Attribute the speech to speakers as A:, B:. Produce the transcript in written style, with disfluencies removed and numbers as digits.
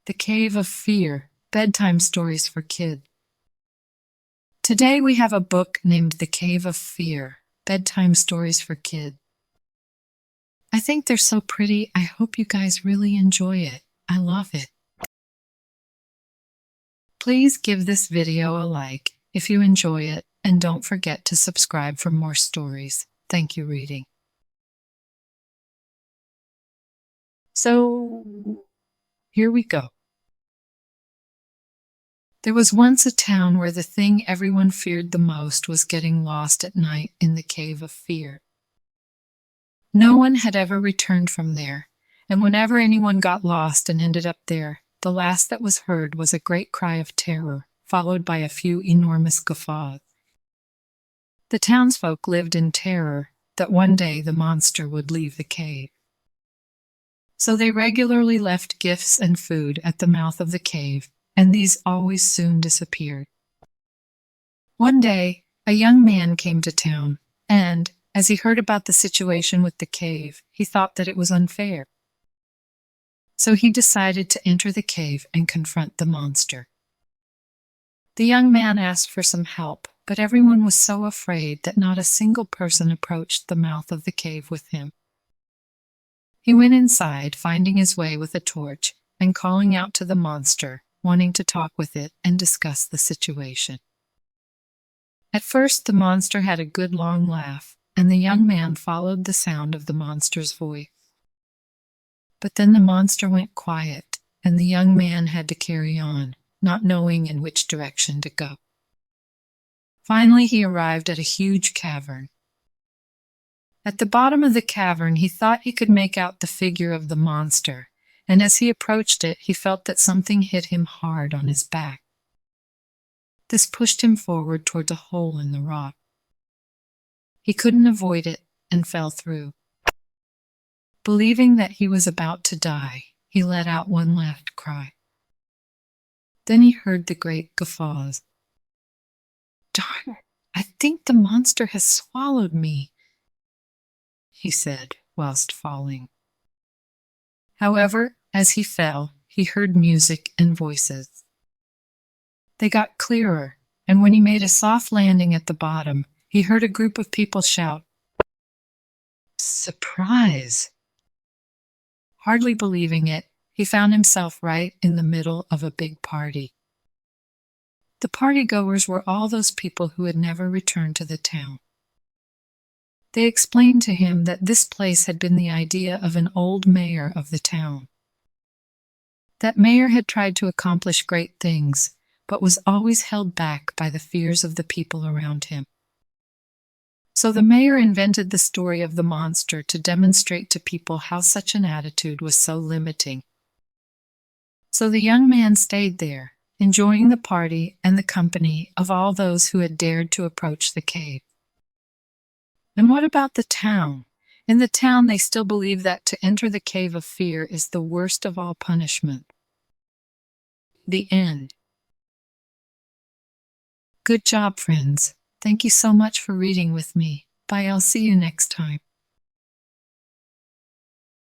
A: The Cave of Fear, Bedtime Stories for Kids. Today we have a book named The Cave of Fear, Bedtime Stories for Kids. I think they're so pretty. I hope you guys really enjoy it. I love it. Please give this video a like if you enjoy it, and don't forget to subscribe for more stories. Thank you, reading. So, here we go. There was once a town where the thing everyone feared the most was getting lost at night in the Cave of Fear. No one had ever returned from there, and whenever anyone got lost and ended up there, the last that was heard was a great cry of terror, followed by a few enormous guffaws. The townsfolk lived in terror that one day the monster would leave the cave. So they regularly left gifts and food at the mouth of the cave, and these always soon disappeared. One day, a young man came to town, and, as he heard about the situation with the cave, he thought that it was unfair. So he decided to enter the cave and confront the monster. The young man asked for some help, but everyone was so afraid that not a single person approached the mouth of the cave with him. He went inside, finding his way with a torch, and calling out to the monster, wanting to talk with it and discuss the situation. At first, the monster had a good long laugh, and the young man followed the sound of the monster's voice. But then the monster went quiet, and the young man had to carry on, not knowing in which direction to go. Finally, he arrived at a huge cavern. At the bottom of the cavern, he thought he could make out the figure of the monster, and as he approached it, he felt that something hit him hard on his back. This pushed him forward towards a hole in the rock. He couldn't avoid it and fell through. Believing that he was about to die, he let out one last cry. Then he heard the great guffaws. "Darn, I think the monster has swallowed me," he said whilst falling. However, as he fell, he heard music and voices. They got clearer, and when he made a soft landing at the bottom, he heard a group of people shout, "Surprise!" Hardly believing it, he found himself right in the middle of a big party. The partygoers were all those people who had never returned to the town. They explained to him that this place had been the idea of an old mayor of the town. That mayor had tried to accomplish great things, but was always held back by the fears of the people around him. So the mayor invented the story of the monster to demonstrate to people how such an attitude was so limiting. So the young man stayed there, enjoying the party and the company of all those who had dared to approach the cave. And what about the town? In the town, they still believe that to enter the Cave of Fear is the worst of all punishment. The end. Good job, friends. Thank you so much for reading with me. Bye, I'll see you next time.